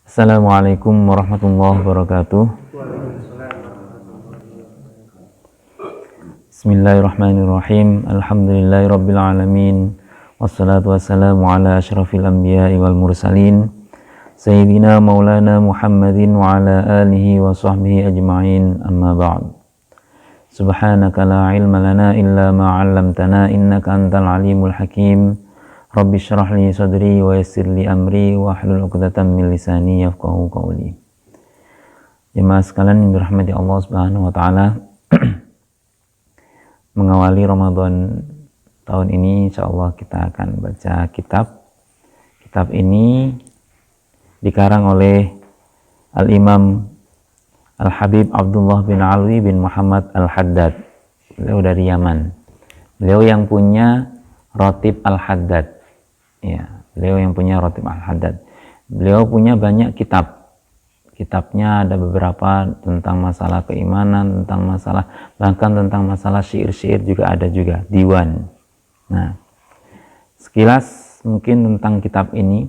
Assalamualaikum warahmatullahi wabarakatuh. Bismillahirrahmanirrahim. Alhamdulillahirabbil alamin. Wassalatu wassalamu ala asyrafil anbiya'i wal mursalin sayyidina maulana Muhammadin wa ala alihi wa sahbihi ajma'in. Amma ba'd. Subhanaka la ilma lana illa ma 'allamtana innaka antal alimul hakim. Rabbi syrah li sadri wa yassir li amri wa hlul 'uqdatam min lisani yafqahu qawli. Jemaah sekalian yang dirahmati Allah Subhanahu wa taala, mengawali Ramadan tahun ini insyaallah kita akan baca kitab. Kitab ini dikarang oleh Al-Imam Al-Habib Abdullah bin Alwi bin Muhammad Al-Haddad. Beliau dari Yaman. Beliau yang punya Ratib Al-Haddad. Ya, beliau yang punya Ratib Al-Haddad. Beliau punya banyak kitab. Kitabnya ada beberapa tentang masalah keimanan, tentang masalah, bahkan tentang masalah syair-syair juga ada juga, diwan. Nah, sekilas mungkin tentang kitab ini,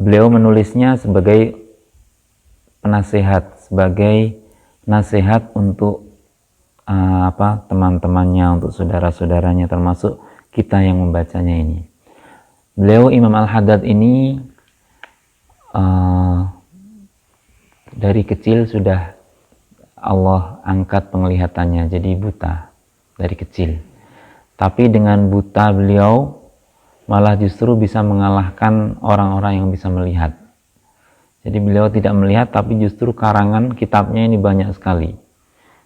beliau menulisnya sebagai penasehat, sebagai nasihat untuk teman-temannya, untuk saudara-saudaranya, termasuk kita yang membacanya ini. Beliau Imam Al-Haddad ini dari kecil sudah Allah angkat penglihatannya, jadi buta dari kecil. Tapi dengan buta beliau malah justru bisa mengalahkan orang-orang yang bisa melihat. Jadi beliau tidak melihat, tapi justru karangan kitabnya ini banyak sekali.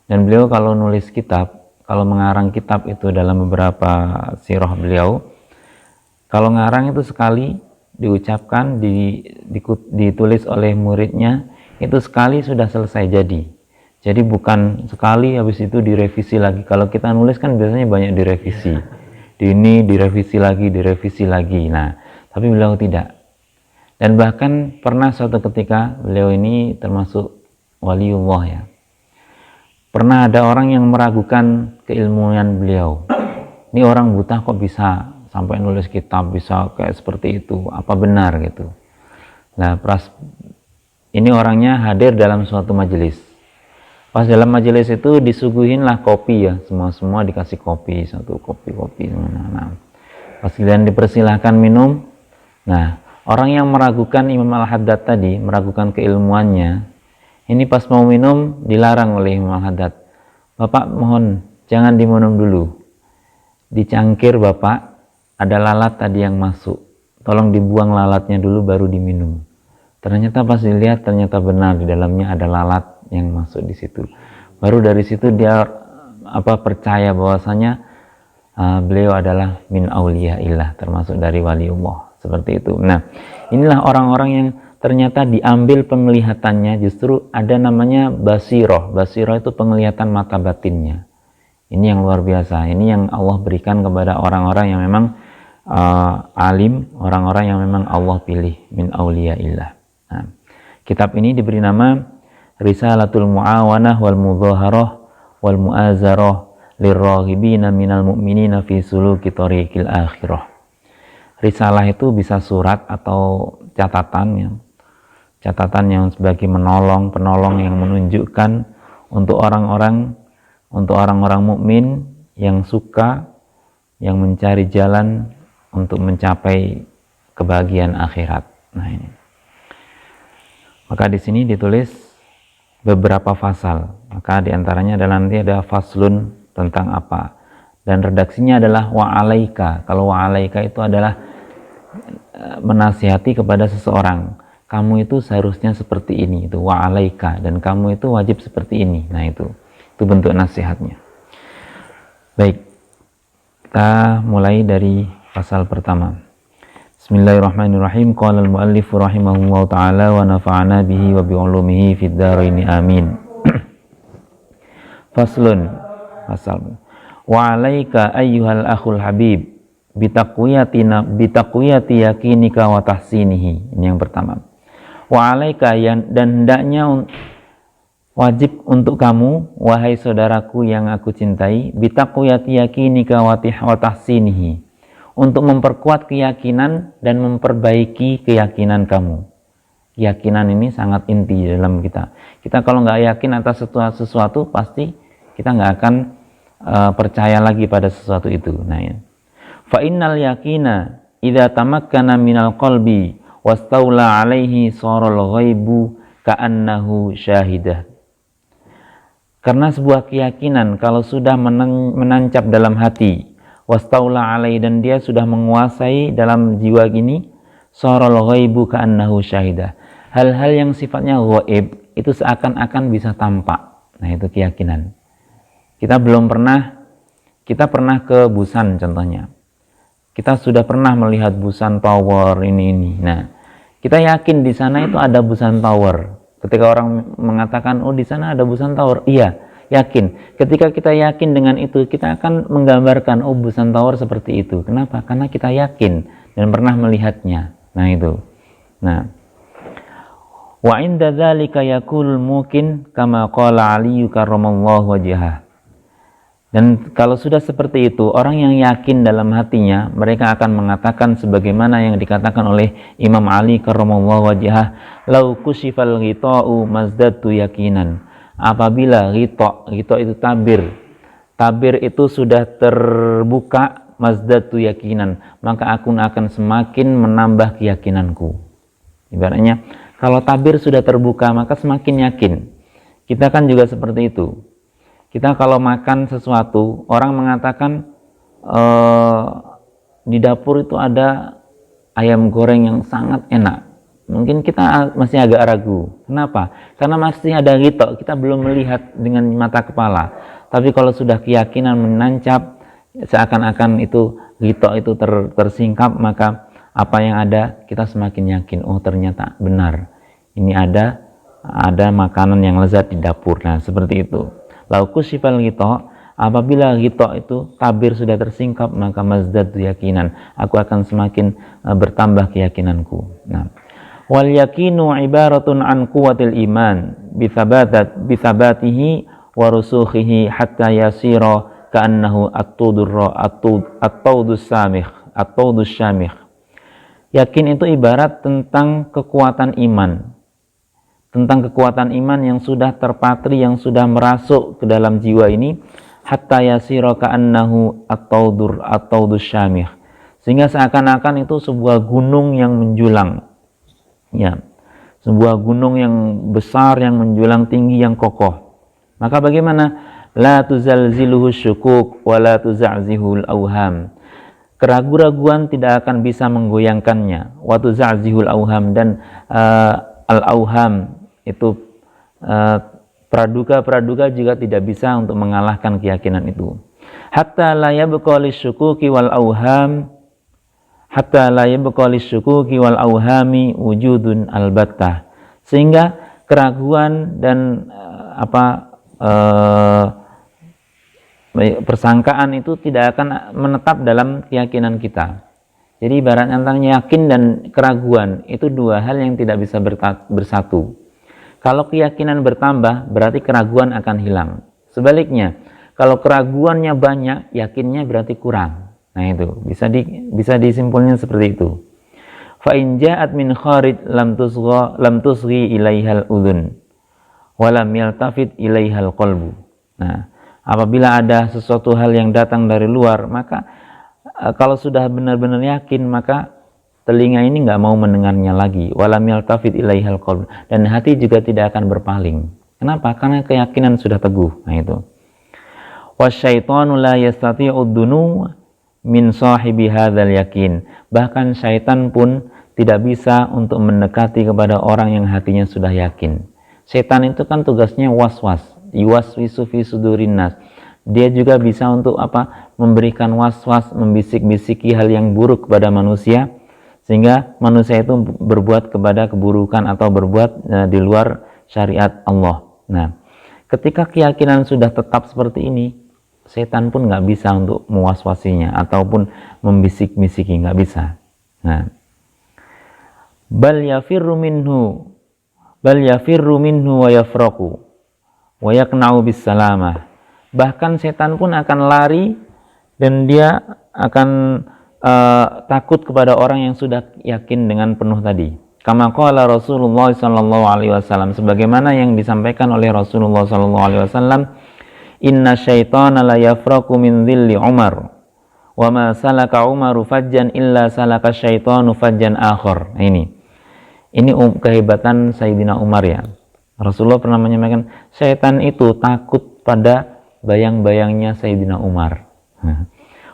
Dan beliau kalau nulis kitab, kalau mengarang kitab itu dalam beberapa sirah beliau, kalau ngarang itu sekali diucapkan, ditulis oleh muridnya, itu sekali sudah selesai jadi. Jadi bukan sekali habis itu direvisi lagi. Kalau kita nulis kan biasanya banyak direvisi. Ini direvisi lagi. Nah, tapi beliau tidak. Dan bahkan pernah suatu ketika, beliau ini termasuk waliullah ya. Pernah ada orang yang meragukan keilmuan beliau. Ini orang buta kok bisa sampai nulis kitab, bisa kayak seperti itu, apa benar gitu. Nah, ini orangnya hadir dalam suatu majelis. Pas dalam majelis itu disuguhinlah kopi ya, semua dikasih kopi, satu kopi. Nah, pas kalian dipersilahkan minum, nah orang yang meragukan Imam Al-Haddad tadi, meragukan keilmuannya, ini pas mau minum dilarang oleh Imam Al-Haddad. Bapak mohon jangan diminum dulu. Dicangkir Bapak, ada lalat tadi yang masuk. Tolong dibuang lalatnya dulu baru diminum. Ternyata pas dilihat ternyata benar di dalamnya ada lalat yang masuk di situ. Baru dari situ dia percaya bahwasanya beliau adalah min auliyaillah, termasuk dari waliullah, seperti itu. Nah, inilah orang-orang yang ternyata diambil penglihatannya, justru ada namanya basiroh. Basiroh itu penglihatan mata batinnya. Ini yang luar biasa. Ini yang Allah berikan kepada orang-orang yang memang alim, orang-orang yang memang Allah pilih min auliyaillah. Nah, kitab ini diberi nama Risalatul Mu'awanah wal Mudhaharah wal Mu'azarah lirraghibina minal mu'minina fi suluki thariqil akhirah. Risalah itu bisa surat atau catatan yang sebagai penolong yang menunjukkan untuk orang-orang mukmin yang suka, yang mencari jalan untuk mencapai kebahagiaan akhirat. Nah ini. Maka di sini ditulis beberapa fasal. Maka diantaranya adalah nanti ada faslun tentang apa. Dan redaksinya adalah wa'alaika. Kalau wa'alaika itu adalah menasihati kepada seseorang. Kamu itu seharusnya seperti ini, itu wa'alaika, dan kamu itu wajib seperti ini. Nah itu bentuk nasihatnya. Baik, kita mulai dari pasal pertama. Bismillahirrahmanirrahim. Qala al-muallif rahimahullahu ta'ala wa nafa'ana bihi wa bi'ulumihi fid dharaini amin. Faslun, pasal. Wa'alaika ayyuhal akhul habib bitaqwiyati yakinika wa tahsinihi. Ini yang pertama. Wa alaika, dan hendaknya wajib untuk kamu wahai saudaraku yang aku cintai, bitaqwiyati yakinika wa tahsinihi, untuk memperkuat keyakinan dan memperbaiki keyakinan kamu. Keyakinan ini sangat inti dalam kita. Kita kalau nggak yakin atas sesuatu pasti kita nggak akan percaya lagi pada sesuatu itu. Nah, ya. Fa innal yakina idza tamakkana minal qalbi wastaula alaihi saral ghaibu ka'annahu syahidah. Karena sebuah keyakinan kalau sudah menancap dalam hati, wastaula alaihi, dan dia sudah menguasai dalam jiwa gini, saral ghaibu ka'annahu syahidah. Hal-hal yang sifatnya ghaib itu seakan-akan bisa tampak. Nah, itu keyakinan. Kita pernah ke Busan contohnya. Kita sudah pernah melihat Busan Tower ini. Nah, kita yakin di sana itu ada Busan Tower. Ketika orang mengatakan, oh di sana ada Busan Tower, iya, yakin. Ketika kita yakin dengan itu, kita akan menggambarkan, oh Busan Tower seperti itu. Kenapa? Karena kita yakin dan pernah melihatnya. Nah, itu. Nah, wa inda dzalika yaqul mungkin kama qala Ali karramallahu wajhah. Dan kalau sudah seperti itu, orang yang yakin dalam hatinya, mereka akan mengatakan sebagaimana yang dikatakan oleh Imam Ali karramallahu wajhah, lau kusyifal ghita'u mazdatu yakinan. Apabila ghita itu tabir itu sudah terbuka, mazdatu yakinan, maka aku akan semakin menambah keyakinanku. Ibaratnya, kalau tabir sudah terbuka, maka semakin yakin. Kita kan juga seperti itu. Kita kalau makan sesuatu, orang mengatakan di dapur itu ada ayam goreng yang sangat enak. Mungkin kita masih agak ragu. Kenapa? Karena masih ada ghita, kita belum melihat dengan mata kepala. Tapi kalau sudah keyakinan menancap, seakan-akan itu ghita itu tersingkap, maka apa yang ada, kita semakin yakin, oh ternyata benar, ini ada makanan yang lezat di dapur. Nah, seperti itu. Lauku sifal ghita, apabila ghita itu tabir sudah tersingkap, maka mazdadu yakinan, aku akan semakin bertambah keyakinanku. Nah, wal yakinu ibaratun an quwwatil iman bithabatihi wa rusukhihi hatta yasira ka'annahu at-tawdus syamikh. Yakin itu ibarat tentang kekuatan iman. Tentang kekuatan iman yang sudah terpatri, yang sudah merasuk ke dalam jiwa ini, hatta yasira ka'annahu at-tawdus syamikh. Sehingga seakan-akan itu sebuah gunung yang menjulang. Ya. Sebuah gunung yang besar, yang menjulang tinggi, yang kokoh. Maka bagaimana? La tuzalziluhu syukuk wa la tuza'zihul awham. Keraguan-raguan tidak akan bisa menggoyangkannya. Wa tuza'zihul awham, dan al-awham itu praduga-praduga juga tidak bisa untuk mengalahkan keyakinan itu. Hatta la yabqa lisyukuki wal awham awhami wujudun albattah. Sehingga keraguan dan persangkaan itu tidak akan menetap dalam keyakinan kita. Jadi ibaratnya tentang yakin dan keraguan itu dua hal yang tidak bisa bersatu. Kalau keyakinan bertambah, berarti keraguan akan hilang. Sebaliknya, kalau keraguannya banyak, yakinnya berarti kurang. Nah, itu bisa disimpulkan seperti itu. Fa in ja'at min kharij lam tusghi ilaihal udhun wa lam yaltafit ilaihal qalbu. Nah, apabila ada sesuatu hal yang datang dari luar, maka kalau sudah benar-benar yakin, maka telinga ini nggak mau mendengarnya lagi. Walam yaltafit ilaihal qalb, dan hati juga tidak akan berpaling. Kenapa? Karena keyakinan sudah teguh. Nah, itu. Wasyaitanu la yastati'u ad-dunu min sahibi hadzal yakin. Bahkan syaitan pun tidak bisa untuk mendekati kepada orang yang hatinya sudah yakin. Setan itu kan tugasnya was-was, yuwaswisu fi sudurin nas. Dia juga bisa untuk memberikan was-was, membisik-bisiki hal yang buruk kepada manusia, sehingga manusia itu berbuat kepada keburukan atau berbuat di luar syariat Allah. Nah, ketika keyakinan sudah tetap seperti ini, setan pun nggak bisa untuk mewas-wasinya ataupun membisik-bisiki, nggak bisa. Nah, bal yafirru minhu wa yafraqu wa yaqna'u bis salamah. Bahkan setan pun akan lari dan dia akan takut kepada orang yang sudah yakin dengan penuh tadi. Kama qala Rasulullah sallallahu alaihi wasallam, sebagaimana yang disampaikan oleh Rasulullah sallallahu alaihi wasallam, inna syaitana la yafraku min dhilli Umar wa ma salaka Umaru fajjan illa salaka syaitanu fajjan akhar. Nah, ini kehebatan Sayyidina Umar ya. Rasulullah pernah menyampaikan, syaitan itu takut pada bayang-bayangnya Sayyidina Umar.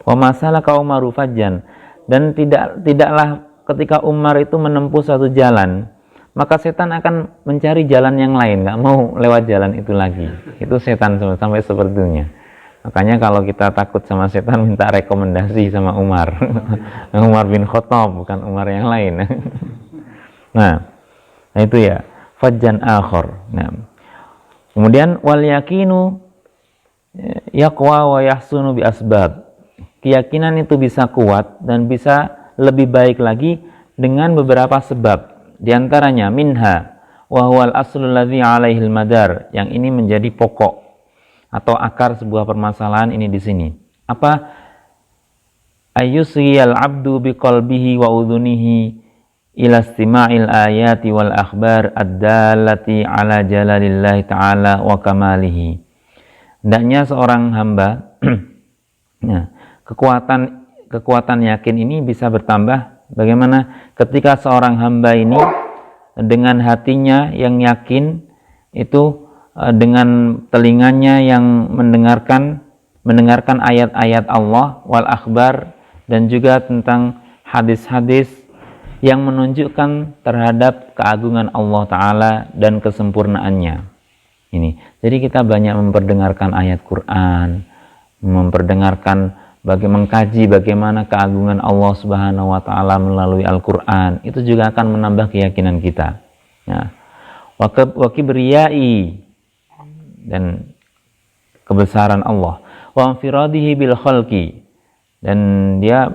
Wa ma salaka Umaru fajjan, dan tidaklah ketika Umar itu menempuh satu jalan, maka setan akan mencari jalan yang lain, nggak mau lewat jalan itu lagi. Itu setan sampai sepertinya. Makanya kalau kita takut sama setan, minta rekomendasi sama Umar. Umar bin Khattab, bukan Umar yang lain. Nah itu ya, fajjan akhar. Nah, kemudian wal yakinu yaqwa wa yahsunu bi asbab. Keyakinan itu bisa kuat dan bisa lebih baik lagi dengan beberapa sebab. Di antaranya minha wa huwal aslul ladzi 'alaihil madar, yang ini menjadi pokok atau akar sebuah permasalahan ini di sini. Apa? Ayyusiyal 'abdu biqalbihi wa udhunihi ila istima'il ayati wal akhbar ad-dallati 'ala jalalillahi ta'ala wa kamalihi. Hendaknya seorang hamba ya, kekuatan yakin ini bisa bertambah bagaimana ketika seorang hamba ini dengan hatinya yang yakin itu, dengan telinganya yang mendengarkan ayat-ayat Allah wal akhbar, dan juga tentang hadis-hadis yang menunjukkan terhadap keagungan Allah Ta'ala dan kesempurnaannya. Jadi kita banyak memperdengarkan ayat Quran, memperdengarkan mengkaji bagaimana keagungan Allah Subhanahu wa Ta'ala melalui Al-Quran, itu juga akan menambah keyakinan kita. Nah, wa kibriyai, dan kebesaran Allah, wa infiradihi bil khalqi, dan dia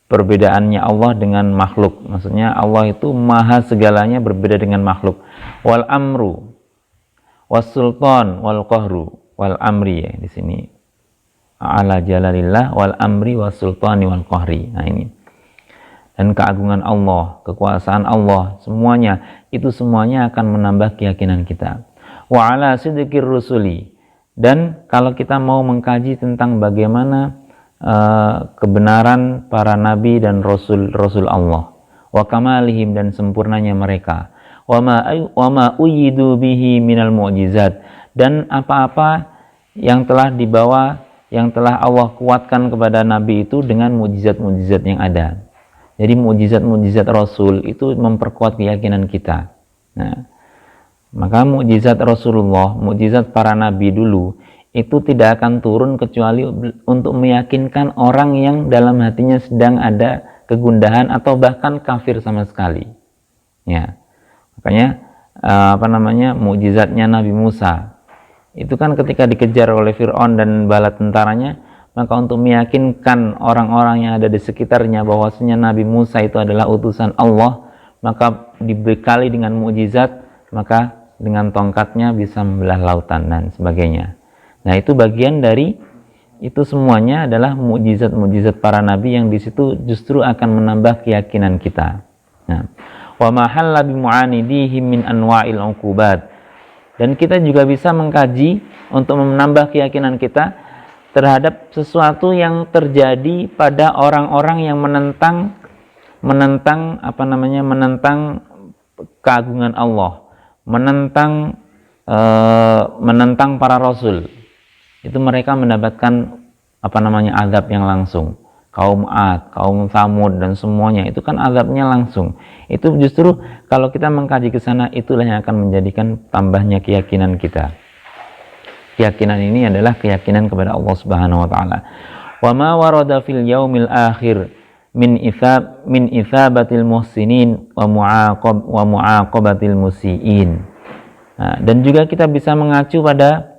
perbedaannya Allah dengan makhluk. Maksudnya Allah itu maha segalanya, berbeda dengan makhluk. Wal amru was sultan wal qahru wal amri, ya di sini ala jalalillah wal amri was sultani wal qahri. Nah ini, dan keagungan Allah, kekuasaan Allah, semuanya akan menambah keyakinan kita. Wa ala sidqir rusuli, dan kalau kita mau mengkaji tentang bagaimana kebenaran para nabi dan rasul Allah, wa kamalihim, dan sempurnanya mereka, wa ma uyidu bihi minal mu'jizat, dan apa-apa yang telah dibawa, yang telah Allah kuatkan kepada Nabi itu dengan mukjizat-mukjizat yang ada. Jadi mukjizat-mukjizat Rasul itu memperkuat keyakinan kita. Nah, maka mukjizat Rasulullah, mukjizat para Nabi dulu, itu tidak akan turun kecuali untuk meyakinkan orang yang dalam hatinya sedang ada kegundahan atau bahkan kafir sama sekali. Ya, makanya mukjizatnya Nabi Musa itu kan ketika dikejar oleh Fir'aun dan bala tentaranya, maka untuk meyakinkan orang-orang yang ada di sekitarnya bahwasanya Nabi Musa itu adalah utusan Allah, maka dibekali dengan mukjizat, maka dengan tongkatnya bisa membelah lautan dan sebagainya. Nah, itu bagian dari itu, semuanya adalah mukjizat-mukjizat para nabi yang di situ justru akan menambah keyakinan kita. Nah, wa ma halla bi mu'anidihi min anwa'il 'uqubat, dan kita juga bisa mengkaji untuk menambah keyakinan kita terhadap sesuatu yang terjadi pada orang-orang yang menentang keagungan Allah, menentang para rasul. Itu mereka mendapatkan azab yang langsung. Kaum Ad, kaum Tsamud, dan semuanya itu kan azabnya langsung. Itu justru kalau kita mengkaji ke sana, itulah yang akan menjadikan tambahnya keyakinan kita. Keyakinan ini adalah keyakinan kepada Allah Subhanahu wa Ta'ala. Wa ma warada fil yaumil akhir min ithabatil muhsinin wa mu'aqabatil musiin. Nah, dan juga kita bisa mengacu pada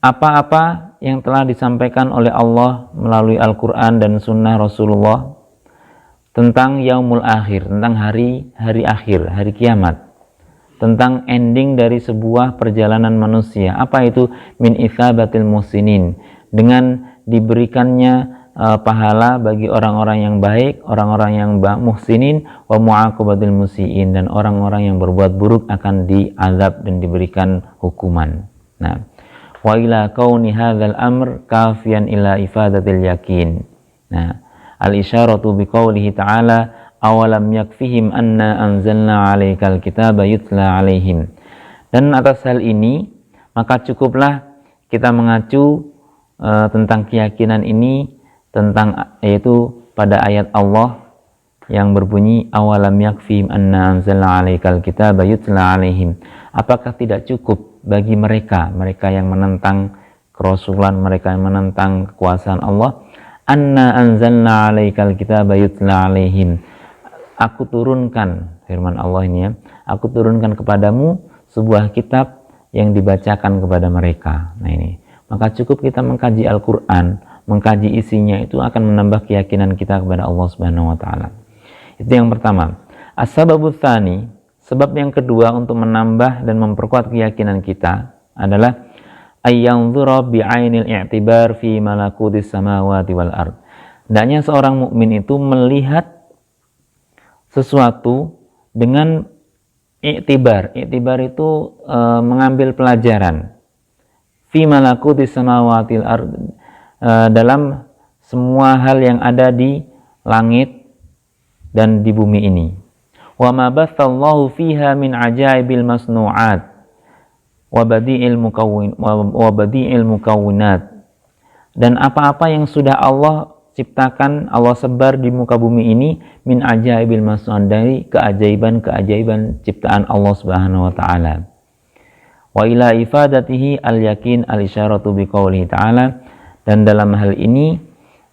apa-apa yang telah disampaikan oleh Allah melalui Al-Quran dan Sunnah Rasulullah tentang yaumul akhir, tentang hari akhir, hari kiamat, tentang ending dari sebuah perjalanan manusia. Apa itu? Min ithabatil muhsinin, dengan diberikannya pahala bagi orang-orang yang baik, orang-orang yang muhsinin, wa mu'aqabatul musiin, dan orang-orang yang berbuat buruk akan diazab dan diberikan hukuman. Nah, wa ila kauni hadzal amr kafiyan ila ifadatil yakin. Nah, al-isyaratu biqaulihi ta'ala awalam yakfihim anna anzalna 'alaikal kitaba yutla 'alaihim. Dan atas hal ini maka cukuplah kita mengacu tentang keyakinan ini, tentang yaitu pada ayat Allah yang berbunyi awalam yakfihim anna anzalna 'alaikal kitaba yutla 'alaihim. Apakah tidak cukup bagi mereka yang menentang kerasulan, mereka yang menentang kekuasaan Allah, anna anzalna 'alaikal kitaba yutla 'alaihim, aku turunkan, firman Allah ini ya, aku turunkan kepadamu sebuah kitab yang dibacakan kepada mereka. Nah ini, maka cukup kita mengkaji Al-Quran, mengkaji isinya, itu akan menambah keyakinan kita kepada Allah Subhanahu wa Ta'ala. Itu yang pertama. As-sababut tsani, sebab yang kedua untuk menambah dan memperkuat keyakinan kita adalah ayyanzura bi'ainil i'tibar fi malakutis samawati wal ard. Hendaknya seorang mukmin itu melihat sesuatu dengan i'tibar. I'tibar itu mengambil pelajaran. Fi malakutis samawati wal ard, dalam semua hal yang ada di langit dan di bumi ini. Wa ma bathallahu fiha min ajaibil masnu'at wa badi'il mukawwinat, dan apa-apa yang sudah Allah ciptakan, Allah sebar di muka bumi ini, min ajaibil masnu'at, dari keajaiban-keajaiban ciptaan Allah Subhanahu wa Ta'ala. Wa ila ifadatihi al-yakin al-isyaratu biqaulihi ta'ala, dan dalam hal ini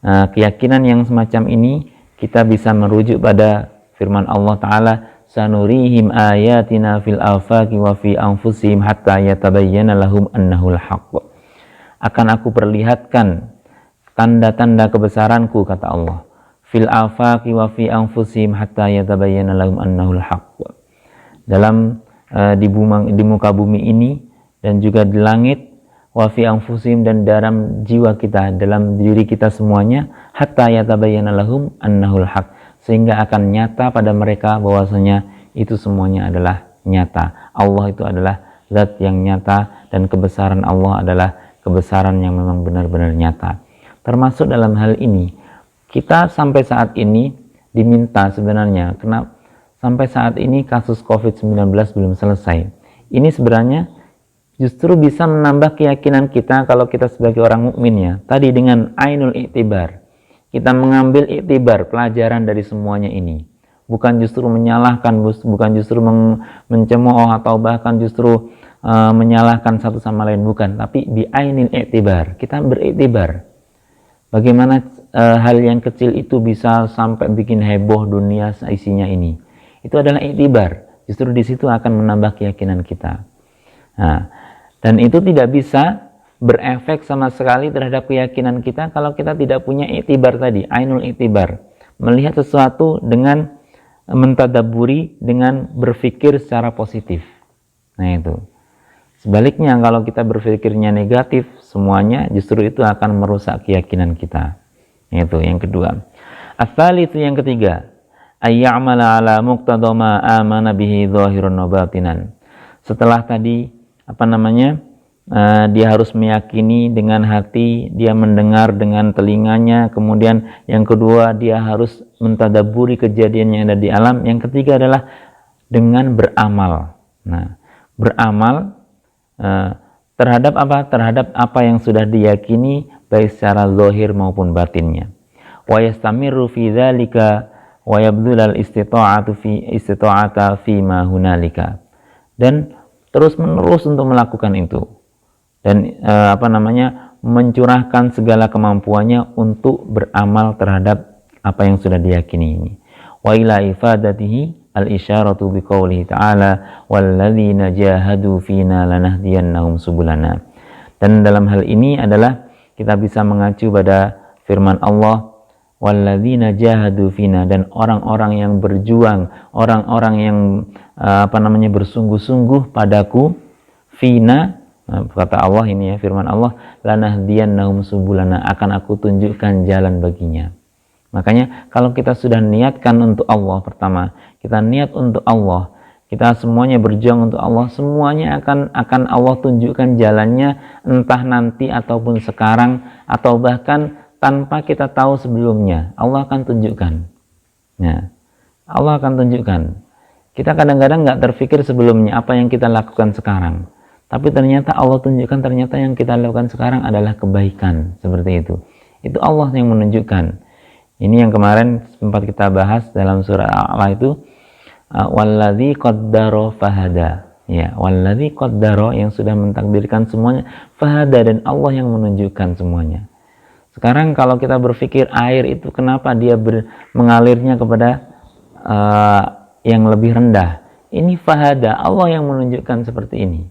keyakinan yang semacam ini kita bisa merujuk pada firman Allah Ta'ala, sanurihim ayatina fil afaqi wa fi anfusihim hatta yatabayyana lahum annahul haqq. Akan aku perlihatkan tanda-tanda kebesaranku, kata Allah, fil afaqi wa fi anfusihim hatta yatabayyana lahum annahul haqq, dalam di muka bumi ini dan juga di langit, wa fi anfusihim, dan dalam jiwa kita, dalam diri kita semuanya, hatta yatabayyana lahum annahul haqq, sehingga akan nyata pada mereka bahwasanya itu semuanya adalah nyata. Allah itu adalah zat yang nyata, dan kebesaran Allah adalah kebesaran yang memang benar-benar nyata. Termasuk dalam hal ini, kita sampai saat ini diminta sebenarnya, kenapa sampai saat ini kasus COVID-19 belum selesai. Ini sebenarnya justru bisa menambah keyakinan kita kalau kita sebagai orang mukmin ya. Tadi dengan ainul i'tibar, kita mengambil i'tibar, pelajaran dari semuanya ini. Bukan justru menyalahkan, bukan justru mencemooh atau bahkan justru menyalahkan satu sama lain, bukan. Tapi bi ainil i'tibar, kita beriktibar. Bagaimana hal yang kecil itu bisa sampai bikin heboh dunia isinya ini. Itu adalah i'tibar. Justru di situ akan menambah keyakinan kita. Nah, dan itu tidak bisa berefek sama sekali terhadap keyakinan kita kalau kita tidak punya i'tibar tadi, ainul i'tibar. Melihat sesuatu dengan mentadaburi, dengan berpikir secara positif. Nah itu. Sebaliknya kalau kita berpikirnya negatif, semuanya justru itu akan merusak keyakinan kita. Itu yang kedua. Ats-tsalits, yang ketiga, ayya'mala ala muqtada ma amana bihi dhahirun wa batinan. Setelah tadi dia harus meyakini dengan hati, dia mendengar dengan telinganya, kemudian yang kedua dia harus mentadaburi kejadian yang ada di alam, yang ketiga adalah dengan beramal. Nah, beramal terhadap apa? Terhadap apa yang sudah diyakini baik secara zahir maupun batinnya. Wa yastamiru fi dzalika wa yabdulal istita'ata fi ma hunalika. Dan terus menerus untuk melakukan itu. Dan mencurahkan segala kemampuannya untuk beramal terhadap apa yang sudah diyakini ini. Wa ila ifadatihi al-isyaratu biqaulihi ta'ala walladzina jahadu fina lanahdiyannahum subulana. Dan dalam hal ini adalah kita bisa mengacu pada firman Allah, walladzina jahadu fina, dan orang-orang yang berjuang, orang-orang yang bersungguh-sungguh padaku, fina, Kata Allah ini ya, firman Allah, lanahdiyannahum subulana, akan aku tunjukkan jalan baginya. Makanya kalau kita sudah niatkan untuk Allah, pertama kita niat untuk Allah, kita semuanya berjuang untuk Allah, semuanya akan Allah tunjukkan jalannya, entah nanti ataupun sekarang, atau bahkan tanpa kita tahu sebelumnya, Allah akan tunjukkan. Nah, Allah akan tunjukkan. Kita kadang-kadang nggak terpikir sebelumnya apa yang kita lakukan sekarang, tapi ternyata Allah tunjukkan, ternyata yang kita lakukan sekarang adalah kebaikan, seperti itu. Itu Allah yang menunjukkan. Ini yang kemarin sempat kita bahas dalam surah Al-A'la itu, walladzi qaddara fahada. Ya, walladzi qaddara, yang sudah mentakdirkan semuanya, fahada, dan Allah yang menunjukkan semuanya. Sekarang kalau kita berpikir air itu kenapa dia mengalirnya kepada yang lebih rendah, ini fahada, Allah yang menunjukkan seperti ini.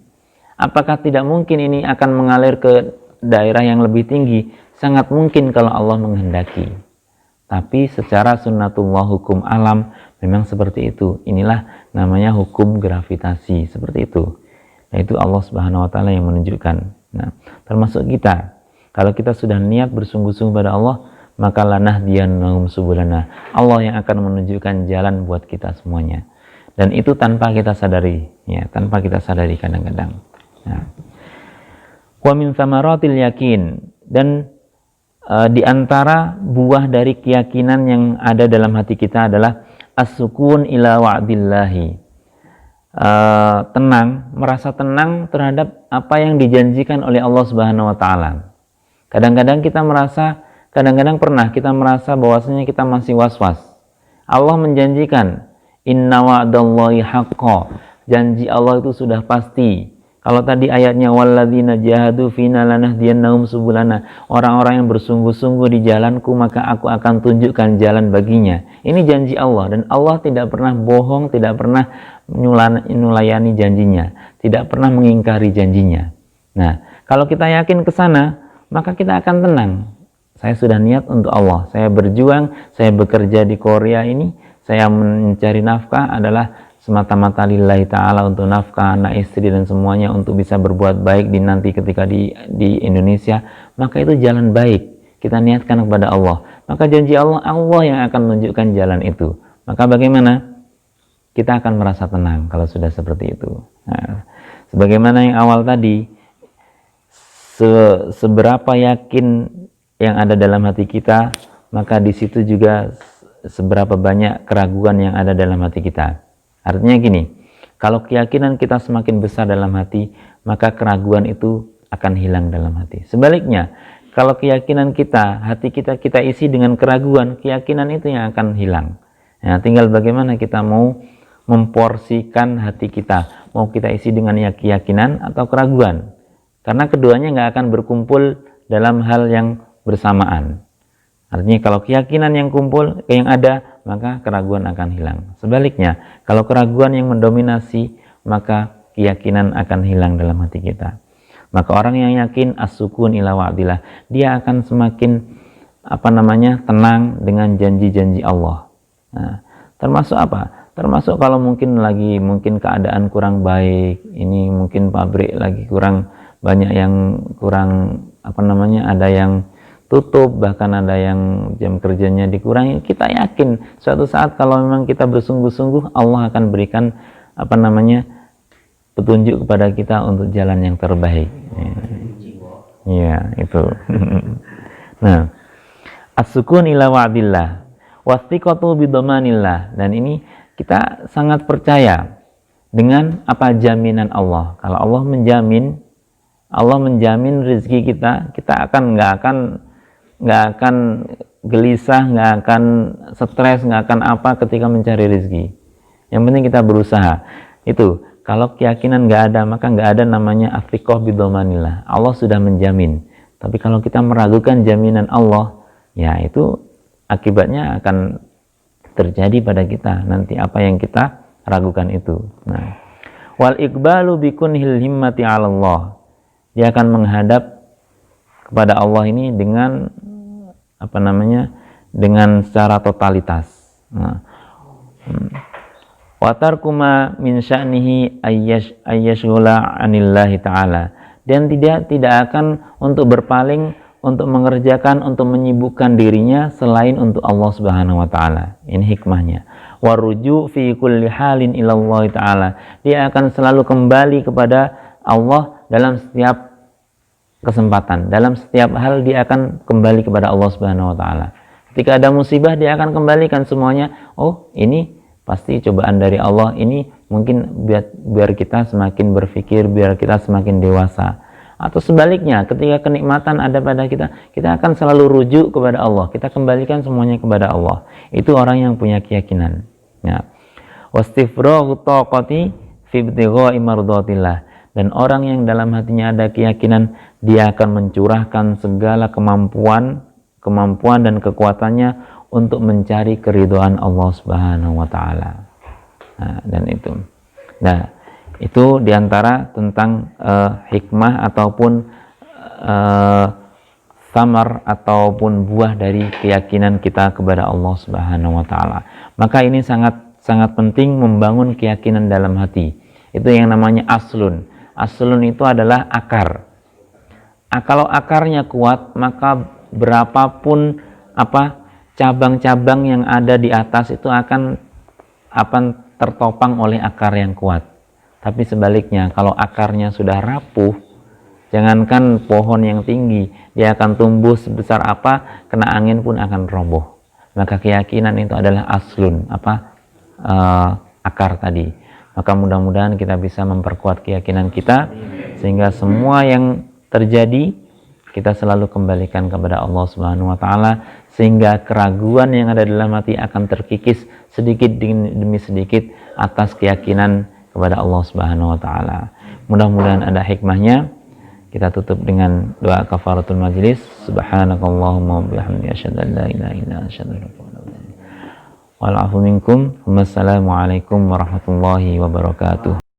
Apakah tidak mungkin ini akan mengalir ke daerah yang lebih tinggi? Sangat mungkin kalau Allah menghendaki. Tapi secara sunnatullah, hukum alam, memang seperti itu. Inilah namanya hukum gravitasi, seperti itu. Yaitu Allah Subhanahu wa taala yang menunjukkan. Nah, termasuk kita. Kalau kita sudah niat bersungguh-sungguh pada Allah, maka lanahdiyannahum subulana. Allah yang akan menunjukkan jalan buat kita semuanya. Dan itu tanpa kita sadari, ya, tanpa kita sadari kadang-kadang. Nah. Wa min thamaratil yakin, dan di antara buah dari keyakinan yang ada dalam hati kita adalah as-sukun ila wa'dillahi. Tenang, merasa tenang terhadap apa yang dijanjikan oleh Allah Subhanahu wa taala. Kadang-kadang pernah kita merasa bahwasanya kita masih was-was. Allah menjanjikan, inna wa'dallahi haqqo, janji Allah itu sudah pasti. Kalau tadi ayatnya walladzina jahadu fina lanahdiyannahum subulana, orang-orang yang bersungguh-sungguh di jalanku maka aku akan tunjukkan jalan baginya. Ini janji Allah, dan Allah tidak pernah bohong, tidak pernah menyulayani janjinya, tidak pernah mengingkari janjinya. Nah, kalau kita yakin ke sana, maka kita akan tenang. Saya sudah niat untuk Allah, saya berjuang, saya bekerja di Korea ini, saya mencari nafkah adalah semata-mata lillahi ta'ala, untuk nafkah anak istri dan semuanya, untuk bisa berbuat baik di nanti ketika di Indonesia, maka itu jalan baik. Kita niatkan kepada Allah, maka janji Allah, Allah yang akan menunjukkan jalan itu. Maka bagaimana? Kita akan merasa tenang kalau sudah seperti itu. Nah, sebagaimana yang awal tadi, seberapa yakin yang ada dalam hati kita, maka di situ juga seberapa banyak keraguan yang ada dalam hati kita. Artinya gini, kalau keyakinan kita semakin besar dalam hati, maka keraguan itu akan hilang dalam hati. Sebaliknya, kalau keyakinan kita, hati kita isi dengan keraguan, keyakinan itu yang akan hilang. Nah, tinggal bagaimana kita mau memporsikan hati kita, mau kita isi dengan keyakinan atau keraguan. Karena keduanya nggak akan berkumpul dalam hal yang bersamaan. Artinya kalau keyakinan yang kumpul, yang ada, maka keraguan akan hilang. Sebaliknya, kalau keraguan yang mendominasi, maka keyakinan akan hilang dalam hati kita. Maka orang yang yakin as-sukun ila wa'dillah, dia akan semakin tenang dengan janji-janji Allah. Nah, termasuk apa? Termasuk kalau mungkin keadaan kurang baik, ini mungkin pabrik lagi kurang banyak yang ada yang tutup, bahkan ada yang jam kerjanya dikurangi. Kita yakin suatu saat kalau memang kita bersungguh-sungguh, Allah akan berikan petunjuk kepada kita untuk jalan yang terbaik. Ya, itu. Nah, as-sukun ila wa'dillah wathiqatu bidamanillah, dan ini kita sangat percaya dengan apa jaminan Allah. Kalau Allah menjamin rezeki kita, kita nggak akan gelisah, nggak akan stres, nggak akan apa ketika mencari rezeki. Yang penting kita berusaha. Itu kalau keyakinan nggak ada, maka nggak ada namanya athiqah bidamanillah. Allah sudah menjamin. Tapi kalau kita meragukan jaminan Allah, ya itu akibatnya akan terjadi pada kita nanti apa yang kita ragukan itu. Nah, wal iqbalu bikunhil himmati 'ala Allah. Dia akan menghadap kepada Allah ini dengan dengan secara totalitas. Wa tarkuma min sya'nihi ayyashghula 'anillahi ta'ala, dan tidak akan untuk berpaling, untuk mengerjakan, untuk menyibukkan dirinya selain untuk Allah Subhanahu wa taala. Ini hikmahnya. Waruju fi kulli halin ila Allah taala. Dia akan selalu kembali kepada Allah dalam setiap kesempatan. Dalam setiap hal dia akan kembali kepada Allah Subhanahu wa taala. Ketika ada musibah dia akan kembalikan semuanya. Oh, ini pasti cobaan dari Allah. Ini mungkin biar kita semakin berpikir, biar kita semakin dewasa. Atau sebaliknya, ketika kenikmatan ada pada kita, kita akan selalu rujuk kepada Allah. Kita kembalikan semuanya kepada Allah. Itu orang yang punya keyakinan. Ya. Wastifraghu taqati fi ibtigha'i mardatillah. Dan orang yang dalam hatinya ada keyakinan, dia akan mencurahkan segala kemampuan dan kekuatannya untuk mencari keridhaan Allah Subhanahu wa taala. Nah, dan itu. Nah, itu diantara tentang hikmah ataupun samar ataupun buah dari keyakinan kita kepada Allah Subhanahu wa taala. Maka ini sangat penting membangun keyakinan dalam hati. Itu yang namanya aslun. Aslun itu adalah akar. Kalau akarnya kuat, maka berapapun cabang-cabang yang ada di atas itu akan tertopang oleh akar yang kuat. Tapi sebaliknya, kalau akarnya sudah rapuh, jangankan pohon yang tinggi, dia akan tumbuh sebesar apa, kena angin pun akan roboh. Maka keyakinan itu adalah aslun, akar tadi. Maka mudah-mudahan kita bisa memperkuat keyakinan kita, sehingga semua yang terjadi, kita selalu kembalikan kepada Allah Subhanahu wa taala, sehingga keraguan yang ada dalam hati akan terkikis sedikit demi sedikit atas keyakinan kepada Allah Subhanahu wa taala. Mudah-mudahan ada hikmahnya. Kita tutup dengan doa kafaratul majlis. Subhanakallahumma wa bihamdika asyhadu an la ilaha illa anta astaghfiruka wa atubu ilaik. Wal afu minkum. Wassalamu alaikum warahmatullahi wabarakatuh.